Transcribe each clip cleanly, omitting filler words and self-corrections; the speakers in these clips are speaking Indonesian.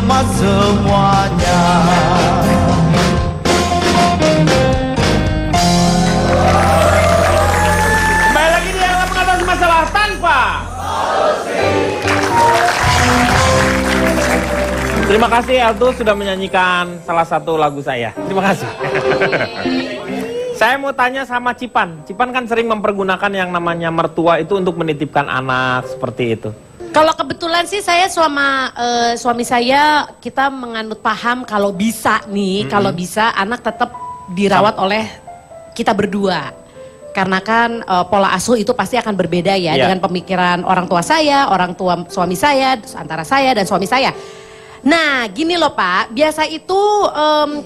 emas semuanya. Kembali lagi di dalam mengatasi masalah tanpa Terima kasih Eltu sudah menyanyikan salah satu lagu saya. Terima kasih. Saya mau tanya sama Cipan. Cipan kan sering mempergunakan yang namanya mertua itu untuk menitipkan anak seperti itu. Kalau kebetulan sih saya sama suami saya kita menganut paham kalau bisa nih, kalau bisa anak tetap dirawat oleh kita berdua. Karena kan pola asuh itu pasti akan berbeda ya dengan pemikiran orang tua saya, orang tua suami saya, antara saya dan suami saya. Nah gini loh Pak, biasa itu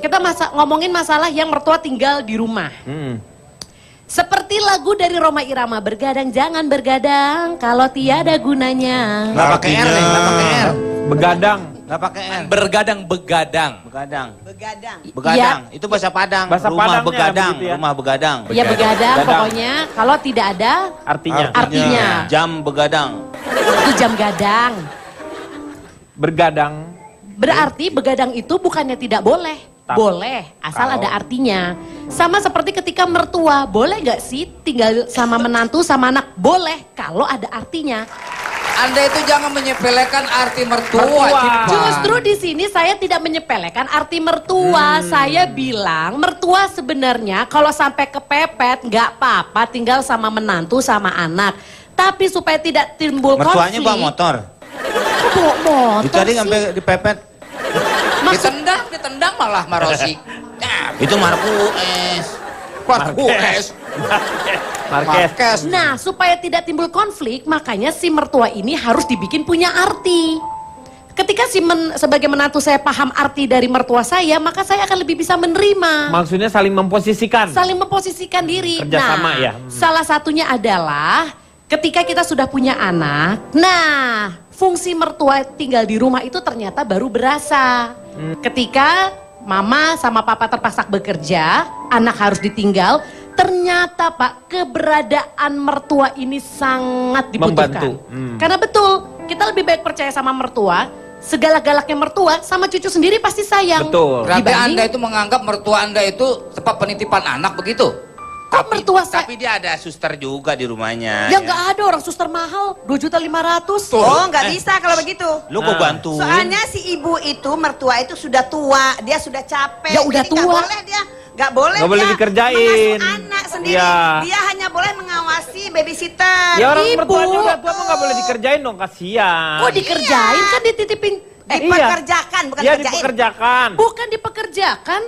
kita ngomongin masalah yang mertua tinggal di rumah. Seperti lagu dari Rhoma Irama, bergadang jangan bergadang kalau tiada gunanya. Nggak pakai R nih, nggak pakai R. Begadang. Nggak pakai R. Bergadang, begadang. Begadang. Begadang. Begadang. Itu bahasa Padang. Bahasa rumah Padangnya begadang, begitu ya. rumah begadang. Ya begadang pokoknya kalau tidak ada Artinya. Jam begadang. itu jam gadang. Bergadang. Berarti begadang itu bukannya tidak boleh. Boleh, asal ada artinya. Sama seperti ketika mertua, boleh gak sih tinggal sama menantu sama anak? Boleh, kalau ada artinya. Anda itu jangan menyepelekan arti mertua. Cipan. Justru di sini saya tidak menyepelekan arti mertua. Saya bilang mertua sebenarnya kalau sampai kepepet nggak apa-apa tinggal sama menantu sama anak. Tapi supaya tidak timbul Mertuanya konflik. bawa motor. Kok bawa motor Itu tadi sih? sampai dipepet. Ditendang malah Marosi. Itu Marquez. Marquez. Marquez. Nah, supaya tidak timbul konflik, makanya si mertua ini harus dibikin punya arti. Ketika sebagai menantu saya paham arti dari mertua saya, maka saya akan lebih bisa menerima. Maksudnya saling memposisikan. Saling memposisikan diri. Kerjasama ya. Salah satunya adalah ketika kita sudah punya anak, nah fungsi mertua tinggal di rumah itu ternyata baru berasa. Ketika mama sama papa terpaksa bekerja, anak harus ditinggal, ternyata Pak keberadaan mertua ini sangat dibutuhkan. Membantu. Karena betul, kita lebih baik percaya sama mertua, segala-galaknya mertua sama cucu sendiri pasti sayang. Betul. Berarti Dibanding- Anda itu menganggap mertua Anda itu tempat penitipan anak begitu? Kok mertua saya? Tapi dia ada suster juga di rumahnya. Ya nggak ada orang suster mahal, 2.500.000. Oh, nggak bisa kalau begitu. Lu kok bantuin? Soalnya si ibu itu, mertua itu sudah tua, dia sudah capek. Ya udah Jadi nggak tua. boleh dia, nggak boleh Nggak boleh dia dikerjain. mengasuh anak sendiri. Iya. Dia hanya boleh mengawasi babysitter. Ya orang Ibu. mertua juga tua mah nggak boleh dikerjain dong, kasihan. Kok dikerjain kan dititipin? Dipekerjakan, bukan Iya dikerjain. dipekerjakan. Bukan dipekerjakan,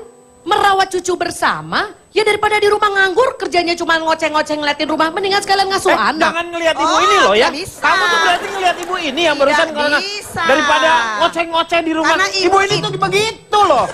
merawat cucu bersama. Ya daripada di rumah nganggur, kerjanya cuma ngoceh-ngoceh ngeliatin rumah, mendingan sekalian ngasuh anak. Jangan ngelihat ibu Oh, ini loh ya. nggak bisa. Kamu tuh berarti ngelihat ibu ini yang Tidak barusan karena bisa. daripada ngoceh-ngoceh di rumah. Karena Ibu ini tuh begitu loh.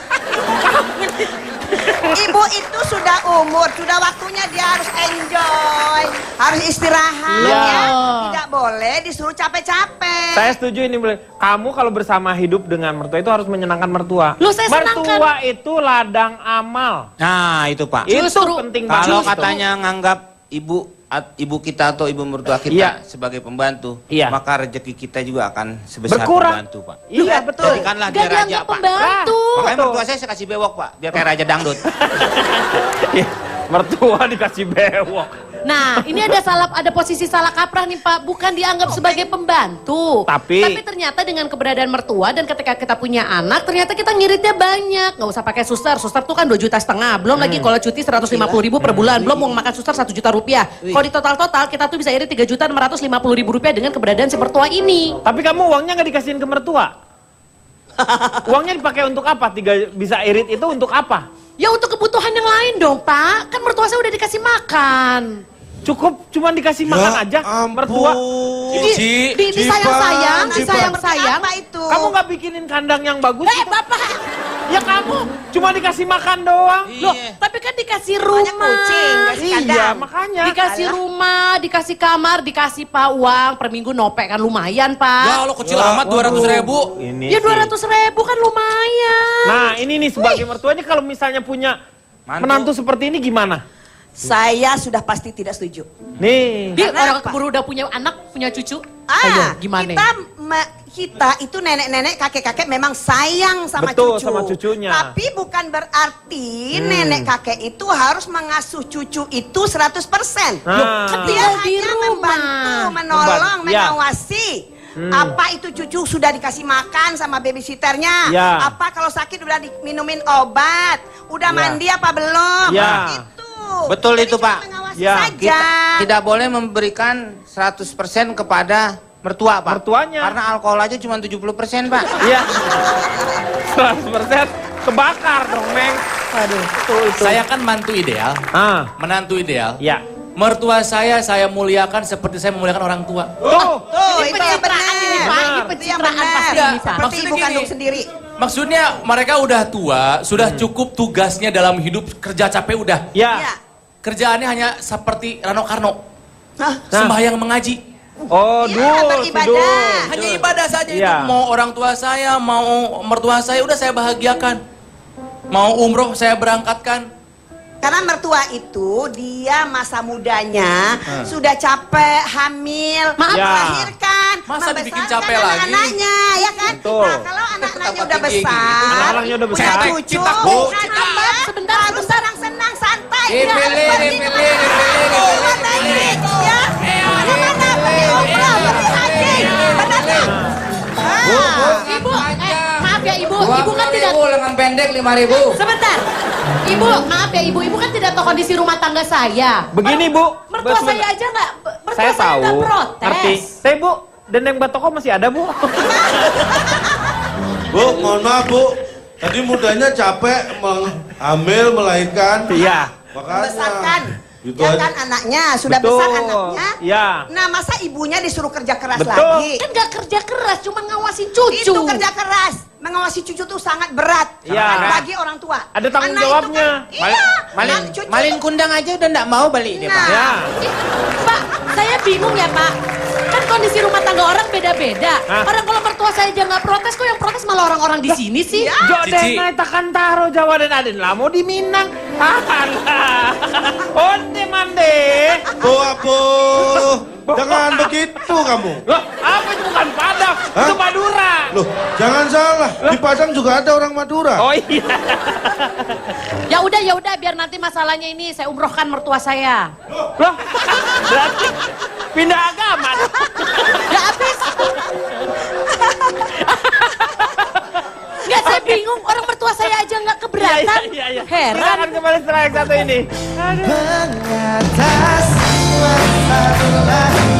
Ibu itu sudah umur, sudah waktunya dia harus enjoy, harus istirahat Iya. ya. Tidak boleh disuruh capek-capek. Saya setuju ini. Kamu kalau bersama hidup dengan mertua itu harus menyenangkan mertua. Loh, saya mertua itu ladang amal. Nah itu Pak. Itu Justru- penting banget. Kalau katanya nganggap ibu kita atau ibu mertua kita Iya. sebagai pembantu, Iya. maka rezeki kita juga akan sebesar Berkurang. pembantu Pak. Iya betul. Jadikanlah Gak dia raja dianggap Pak. pembantu. Makanya mertua saya kasih bewok Pak, biar kayak raja dangdut. Iya, mertua dikasih bewok. Nah, ini ada posisi salah kaprah nih Pak, bukan dianggap sebagai pembantu. Tapi ternyata dengan keberadaan mertua dan ketika kita punya anak, ternyata kita ngiritnya banyak. Nggak usah pakai suster, suster tuh kan 2,5 juta. Belum lagi kalau cuti 150.000 per bulan, belum mau makan suster 1 juta rupiah. Kalau di total kita tuh bisa irit 3.650.000 rupiah dengan keberadaan si mertua ini. Tapi kamu uangnya nggak dikasihin ke mertua. Uangnya dipakai untuk apa? Bisa irit itu untuk apa? Ya untuk kebutuhan yang lain dong Pak, kan mertua saya udah dikasih makan. Cukup cuma dikasih makan aja mertua. Disayang-sayang. Apa itu? Kamu nggak bikinin kandang yang bagus? Bapak. Ya kamu cuma dikasih makan doang. Loh, tapi kan dikasih Banyak rumah. kucing, kasih Iya, kandang. makanya. Dikasih rumah, dikasih kamar, dikasih Pak uang per minggu nopek kan lumayan Pak. Ya Allah kecil amat 200.000. Ini Ya sih. 200.000 kan lumayan. Nah, ini nih sebagai mertuanya kalau misalnya punya menantu seperti ini gimana? Saya sudah pasti tidak setuju. Nih. Dia Karena orang apa? keburu udah punya anak, punya cucu. Ah, Ayo, gimana? kita itu nenek-nenek, kakek-kakek memang sayang sama Betul, cucu. sama cucunya. Tapi bukan berarti nenek kakek itu harus mengasuh cucu itu 100%. Ah. Kan Dia tinggal di hanya rumah. membantu, menolong, Membantu, ya. mengawasi. Apa itu cucu sudah dikasih makan sama babysitternya? Ya. Apa kalau sakit udah diminumin obat? Udah Ya. mandi apa belum? Ya. Itu. Betul Jadi itu, cuma Pak. mengawasi Ya. saja. Tidak boleh memberikan 100% kepada mertua, Pak. Mertuanya. Karena alkohol aja cuma 70%, Pak. Iya. 100% kebakar dong, Meng. Aduh, itu. Saya kan mantu ideal, menantu ideal. Ya. Mertua saya muliakan seperti saya memuliakan orang tua. Tuh. Tuh, Ini itu yang pencitraan ini, benar. Pak. Ini Itu yang pencitraan benar. pasti Ya, ini, Pak. Seperti Maksudnya ibu gini. kandung sendiri. Maksudnya mereka udah tua, sudah cukup tugasnya dalam hidup, kerja capek udah. Ya. Iya. Kerjaannya hanya seperti Rano Karno, Hah? sembahyang mengaji. Oh, Iya, beribadah. dul. Hanya ibadah saja itu. Iya. Mau orang tua saya, mau mertua saya, udah saya bahagiakan. Mau umroh saya berangkatkan. Karena mertua itu dia masa mudanya sudah capek, hamil, Maaf, Ya. melahirkan, Masa dibikin membesarkan capek lagi? anak-anaknya, ya kan? Betul. Nah, kalau anak-anaknya Tambah udah tinggi besar, gitu. Anak-anaknya udah punya besar. cucu, Cinta, Bu, Abang, sebentar, harus senang-senang, santai. Dipilih, Jangan pergi dipilih, kemana-mana. dipilih, Kemana ini, ya? Kemana? Pergi umroh, pergi haji. Benar tak? Ibu, maaf ya Ibu. Ibu kan tidak... lengan pendek 5.000. Sebentar. Ibu, maaf ya Ibu. Ibu kan tidak tahu kondisi rumah tangga saya. Begini, Bu. Mertua Sebentar. saya aja nggak, mertua Saya tahu. nggak protes. Ngerti. Tapi, Bu, dendeng batoko masih ada, Bu? Bu, mohon maaf Bu. Tadi mudanya capek hamil, melahirkan. Iya. Membesarkan. Gitu Ya aja. kan anaknya, sudah Betul. besar anaknya. Iya. Nah, masa ibunya disuruh kerja keras Betul. lagi? Kan nggak kerja keras, cuma ngawasin cucu. Itu kerja keras. Mengawasi cucu tuh sangat berat Iya. bagi orang tua. Ada tanggung Anak itu jawabnya. Kan, iya. Malin, Anak cucu malin tuh- kundang aja udah nggak mau balik dia, Pak. Nah, Ya. Pak, saya bingung ya Pak. Kan kondisi rumah tangga orang beda-beda. Hah? Orang kalau mertua saya aja nggak protes, kok yang protes malah orang-orang di sini sih? Iya. Jo Cici. denai takkan taro Jawa dan Aden lah mau di Minang. Alah. Onde mande. Bu, jangan begitu kamu. Loh, apa itu bukan Padang? Hah? Itu Madura. Loh, jangan salah. Di Padang juga ada orang Madura. Oh iya. Ya udah biar nanti masalahnya ini saya umrohkan mertua saya. Loh, berarti pindah agama. Ya habis. Nggak, saya bingung. Orang mertua saya aja nggak keberatan. Iya. Heran. Silakan kembali setelah yang satu ini. Mengatas masa lalu.